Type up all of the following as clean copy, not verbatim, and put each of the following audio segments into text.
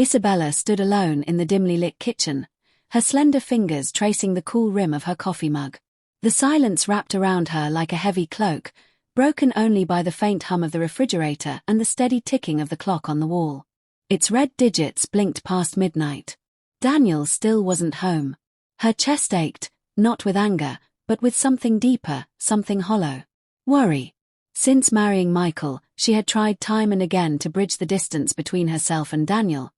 Isabella stood alone in the dimly lit kitchen, her slender fingers tracing the cool rim of her coffee mug. The silence wrapped around her like a heavy cloak, broken only by the faint hum of the refrigerator and the steady ticking of the clock on the wall. Its red digits blinked past midnight. Daniel still wasn't home. Her chest ached, not with anger, but with something deeper, something hollow. Worry. Since marrying Michael, she had tried time and again to bridge the distance between herself and Daniel,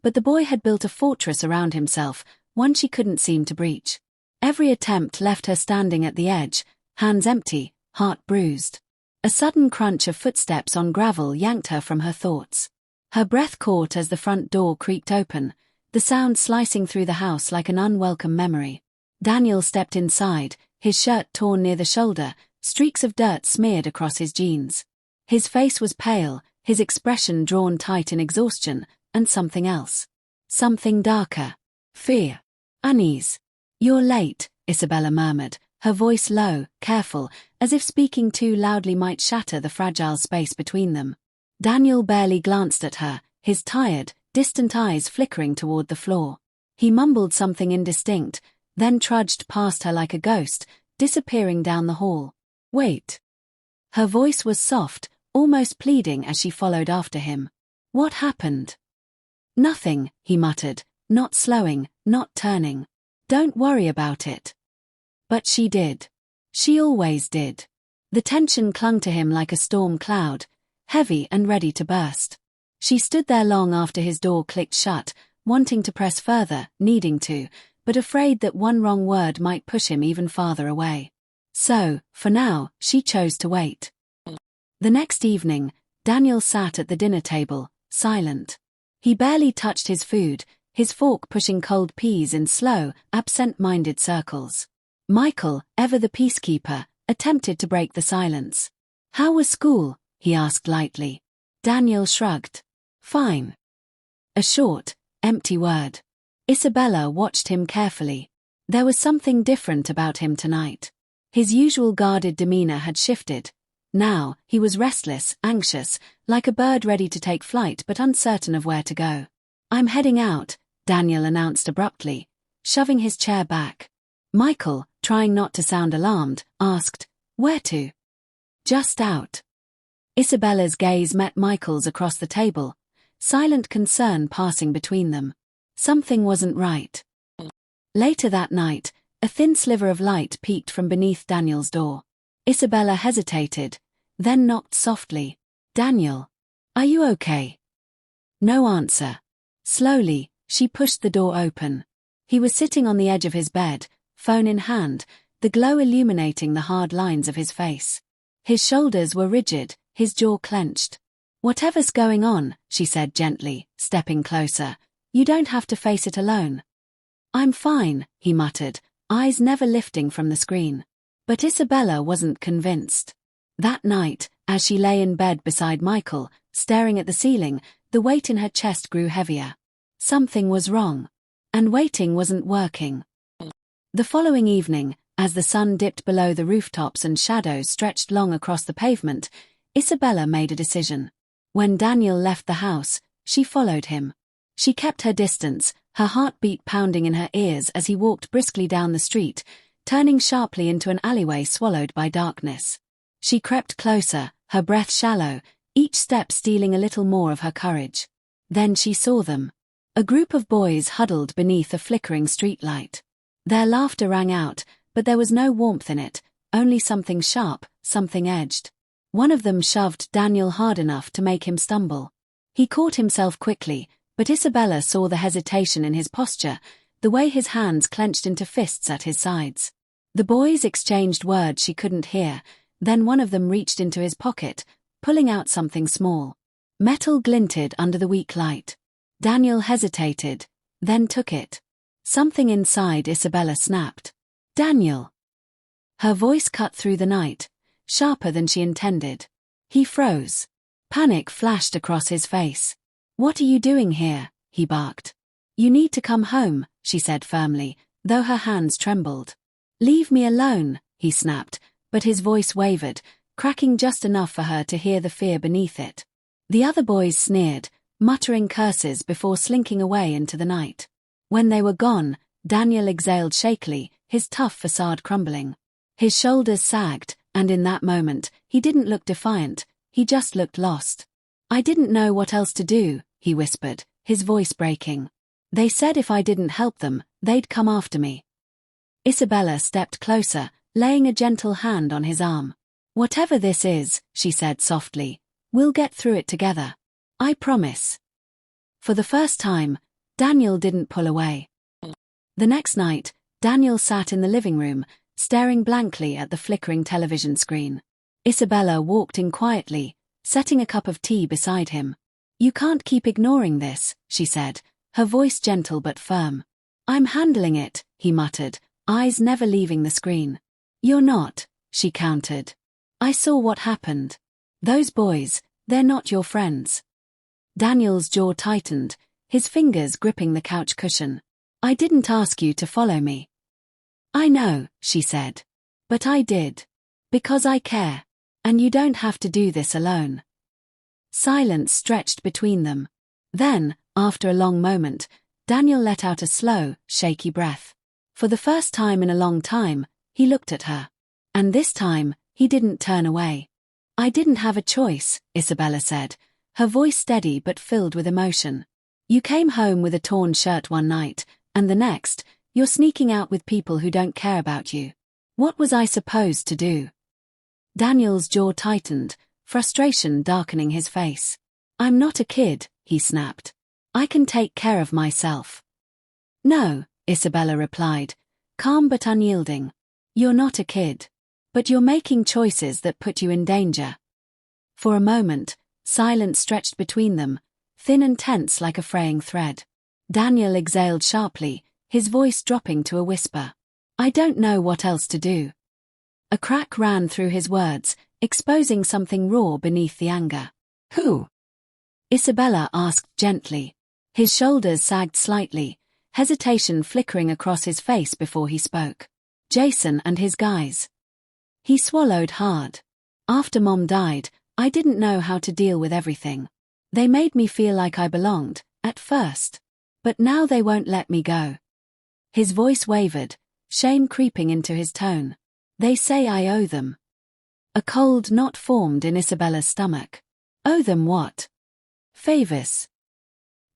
but the boy had built a fortress around himself, one she couldn't seem to breach. Every attempt left her standing at the edge, hands empty, heart bruised. A sudden crunch of footsteps on gravel yanked her from her thoughts. Her breath caught as the front door creaked open, the sound slicing through the house like an unwelcome memory. Daniel stepped inside, his shirt torn near the shoulder, streaks of dirt smeared across his jeans. His face was pale, his expression drawn tight in exhaustion, and something else. Something darker. Fear. Unease. "You're late," Isabella murmured, her voice low, careful, as if speaking too loudly might shatter the fragile space between them. Daniel barely glanced at her, his tired, distant eyes flickering toward the floor. He mumbled something indistinct, then trudged past her like a ghost, disappearing down the hall. "Wait." Her voice was soft, almost pleading as she followed after him. "What happened?" "Nothing," he muttered, not slowing, not turning. "Don't worry about it." But she did. She always did. The tension clung to him like a storm cloud, heavy and ready to burst. She stood there long after his door clicked shut, wanting to press further, needing to, but afraid that one wrong word might push him even farther away. So, for now, she chose to wait. The next evening, Daniel sat at the dinner table, silent. He barely touched his food, his fork pushing cold peas in slow, absent-minded circles. Michael, ever the peacekeeper, attempted to break the silence. "How was school?" he asked lightly. Daniel shrugged. "Fine." A short, empty word. Isabella watched him carefully. There was something different about him tonight. His usual guarded demeanor had shifted. Now, he was restless, anxious, like a bird ready to take flight but uncertain of where to go. "I'm heading out," Daniel announced abruptly, shoving his chair back. Michael, trying not to sound alarmed, asked, "Where to?" "Just out." Isabella's gaze met Michael's across the table, silent concern passing between them. Something wasn't right. Later that night, a thin sliver of light peeked from beneath Daniel's door. Isabella hesitated, then knocked softly. "Daniel, are you okay?" No answer. Slowly, she pushed the door open. He was sitting on the edge of his bed, phone in hand, the glow illuminating the hard lines of his face. His shoulders were rigid, his jaw clenched. "Whatever's going on," she said gently, stepping closer, "you don't have to face it alone." "I'm fine," he muttered, eyes never lifting from the screen. But Isabella wasn't convinced. That night, as she lay in bed beside Michael, staring at the ceiling, the weight in her chest grew heavier. Something was wrong. And waiting wasn't working. The following evening, as the sun dipped below the rooftops and shadows stretched long across the pavement, Isabella made a decision. When Daniel left the house, she followed him. She kept her distance, her heartbeat pounding in her ears as he walked briskly down the street, turning sharply into an alleyway swallowed by darkness. She crept closer, her breath shallow, each step stealing a little more of her courage. Then she saw them. A group of boys huddled beneath a flickering streetlight. Their laughter rang out, but there was no warmth in it, only something sharp, something edged. One of them shoved Daniel hard enough to make him stumble. He caught himself quickly, but Isabella saw the hesitation in his posture, the way his hands clenched into fists at his sides. The boys exchanged words she couldn't hear, then one of them reached into his pocket, pulling out something small. Metal glinted under the weak light. Daniel hesitated, then took it. Something inside Isabella snapped. "Daniel!" Her voice cut through the night, sharper than she intended. He froze. Panic flashed across his face. "What are you doing here?" he barked. "You need to come home," she said firmly, though her hands trembled. "Leave me alone," he snapped, but his voice wavered, cracking just enough for her to hear the fear beneath it. The other boys sneered, muttering curses before slinking away into the night. When they were gone, Daniel exhaled shakily, his tough facade crumbling. His shoulders sagged, and in that moment, he didn't look defiant, he just looked lost. "I didn't know what else to do," he whispered, his voice breaking. "They said if I didn't help them, they'd come after me." Isabella stepped closer, laying a gentle hand on his arm. "Whatever this is," she said softly, "we'll get through it together. I promise." For the first time, Daniel didn't pull away. The next night, Daniel sat in the living room, staring blankly at the flickering television screen. Isabella walked in quietly, setting a cup of tea beside him. "You can't keep ignoring this," she said, her voice gentle but firm. "I'm handling it," he muttered, eyes never leaving the screen. "You're not," she countered. "I saw what happened. Those boys, they're not your friends." Daniel's jaw tightened, his fingers gripping the couch cushion. "I didn't ask you to follow me." "I know," she said. "But I did. Because I care. And you don't have to do this alone." Silence stretched between them. Then, after a long moment, Daniel let out a slow, shaky breath. For the first time in a long time, he looked at her. And this time, he didn't turn away. "I didn't have a choice," Isabella said, her voice steady but filled with emotion. "You came home with a torn shirt one night, and the next, you're sneaking out with people who don't care about you. What was I supposed to do?" Daniel's jaw tightened, frustration darkening his face. "I'm not a kid," he snapped. "I can take care of myself." "No," Isabella replied, calm but unyielding. "You're not a kid. But you're making choices that put you in danger." For a moment, silence stretched between them, thin and tense like a fraying thread. Daniel exhaled sharply, his voice dropping to a whisper. "I don't know what else to do." A crack ran through his words, exposing something raw beneath the anger. "Who?" Isabella asked gently. His shoulders sagged slightly, hesitation flickering across his face before he spoke. "Jason and his guys." He swallowed hard. "After Mom died, I didn't know how to deal with everything. They made me feel like I belonged, at first. But now they won't let me go." His voice wavered, shame creeping into his tone. "They say I owe them." A cold knot formed in Isabella's stomach. "Owe them what?" "Favors."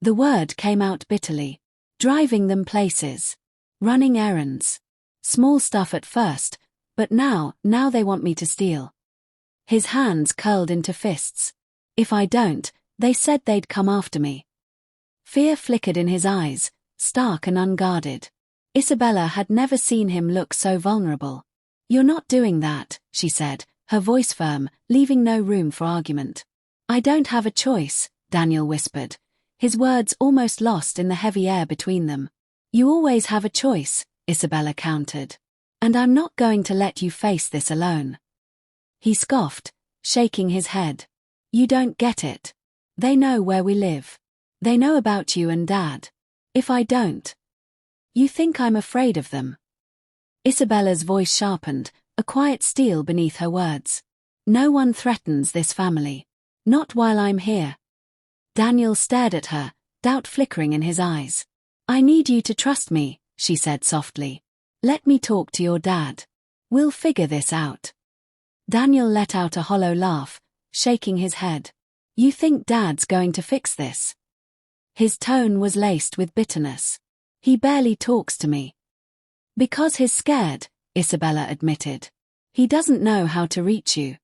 The word came out bitterly. "Driving them places. Running errands. Small stuff at first, but now they want me to steal." His hands curled into fists. "If I don't, they said they'd come after me." Fear flickered in his eyes, stark and unguarded. Isabella had never seen him look so vulnerable. "You're not doing that," she said, her voice firm, leaving no room for argument. "I don't have a choice," Daniel whispered, his words almost lost in the heavy air between them. "You always have a choice," Isabella countered. "And I'm not going to let you face this alone." He scoffed, shaking his head. "You don't get it. They know where we live. They know about you and Dad. If I don't, you think I'm afraid of them?" Isabella's voice sharpened, a quiet steel beneath her words. "No one threatens this family. Not while I'm here." Daniel stared at her, doubt flickering in his eyes. "I need you to trust me," she said softly. "Let me talk to your dad. We'll figure this out." Daniel let out a hollow laugh, shaking his head. "You think Dad's going to fix this?" His tone was laced with bitterness. "He barely talks to me." "Because he's scared," Isabella admitted. "He doesn't know how to reach you."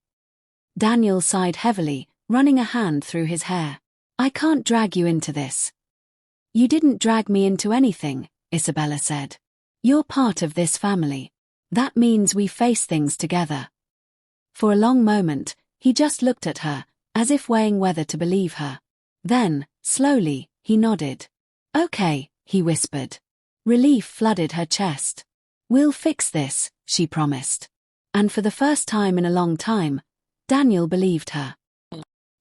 Daniel sighed heavily, running a hand through his hair. "I can't drag you into this." "You didn't drag me into anything," Isabella said. "You're part of this family. That means we face things together." For a long moment, he just looked at her, as if weighing whether to believe her. Then, slowly, he nodded. "Okay," he whispered. Relief flooded her chest. "We'll fix this," she promised. And for the first time in a long time, Daniel believed her.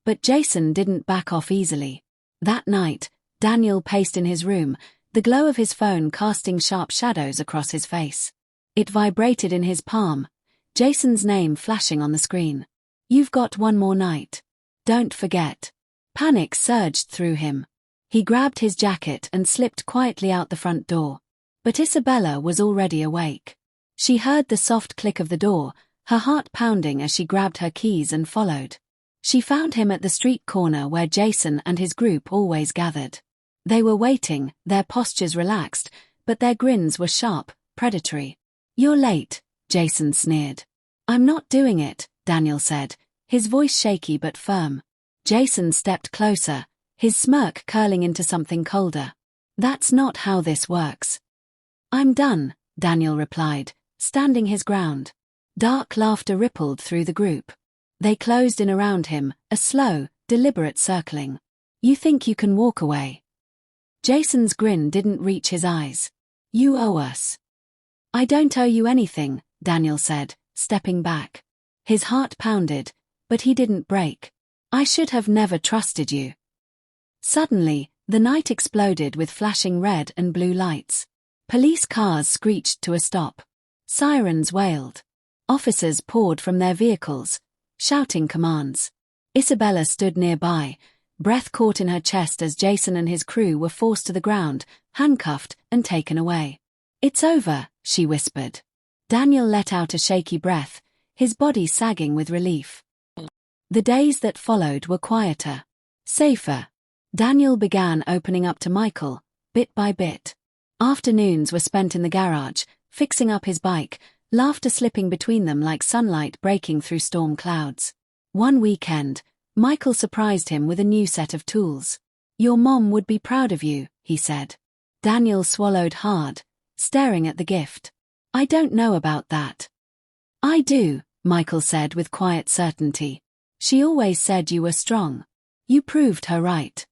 But Jason didn't back off easily. That night, Daniel paced in his room, the glow of his phone casting sharp shadows across his face. It vibrated in his palm, Jason's name flashing on the screen. "You've got one more night. Don't forget." Panic surged through him. He grabbed his jacket and slipped quietly out the front door. But Isabella was already awake. She heard the soft click of the door, her heart pounding as she grabbed her keys and followed. She found him at the street corner where Jason and his group always gathered. They were waiting, their postures relaxed, but their grins were sharp, predatory. "You're late," Jason sneered. "I'm not doing it," Daniel said, his voice shaky but firm. Jason stepped closer, his smirk curling into something colder. "That's not how this works." "I'm done," Daniel replied, standing his ground. Dark laughter rippled through the group. They closed in around him, a slow, deliberate circling. "You think you can walk away?" Jason's grin didn't reach his eyes. "You owe us." "I don't owe you anything," Daniel said, stepping back. His heart pounded, but he didn't break. "I should have never trusted you." Suddenly, the night exploded with flashing red and blue lights. Police cars screeched to a stop. Sirens wailed. Officers poured from their vehicles, shouting commands. Isabella stood nearby, breath caught in her chest as Jason and his crew were forced to the ground, handcuffed and taken away. "It's over," she whispered. Daniel let out a shaky breath, his body sagging with relief. The days that followed were quieter, safer. Daniel began opening up to Michael, bit by bit. Afternoons were spent in the garage, fixing up his bike, laughter slipping between them like sunlight breaking through storm clouds. One weekend, Michael surprised him with a new set of tools. "Your mom would be proud of you," he said. Daniel swallowed hard, staring at the gift. "I don't know about that." "I do," Michael said with quiet certainty. "She always said you were strong. You proved her right."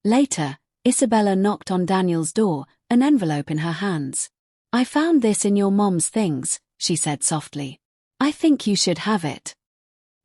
Later, Isabella knocked on Daniel's door, an envelope in her hands. "I found this in your mom's things," she said softly. "I think you should have it."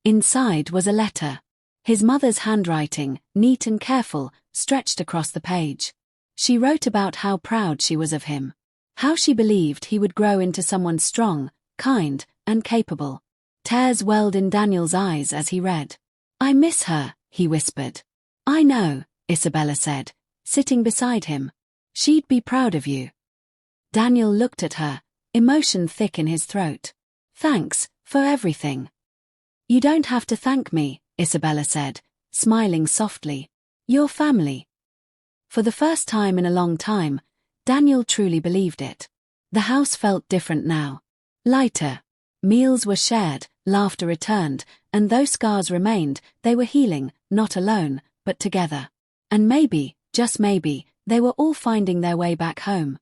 Inside was a letter. His mother's handwriting, neat and careful, stretched across the page. She wrote about how proud she was of him. How she believed he would grow into someone strong, kind, and capable. Tears welled in Daniel's eyes as he read. "I miss her," he whispered. "I know," Isabella said, sitting beside him. "She'd be proud of you." Daniel looked at her, emotion thick in his throat. "Thanks, for everything." "You don't have to thank me," Isabella said, smiling softly. "You're family." For the first time in a long time, Daniel truly believed it. The house felt different now. Lighter. Meals were shared, laughter returned, and though scars remained, they were healing, not alone, but together. And maybe, just maybe, they were all finding their way back home.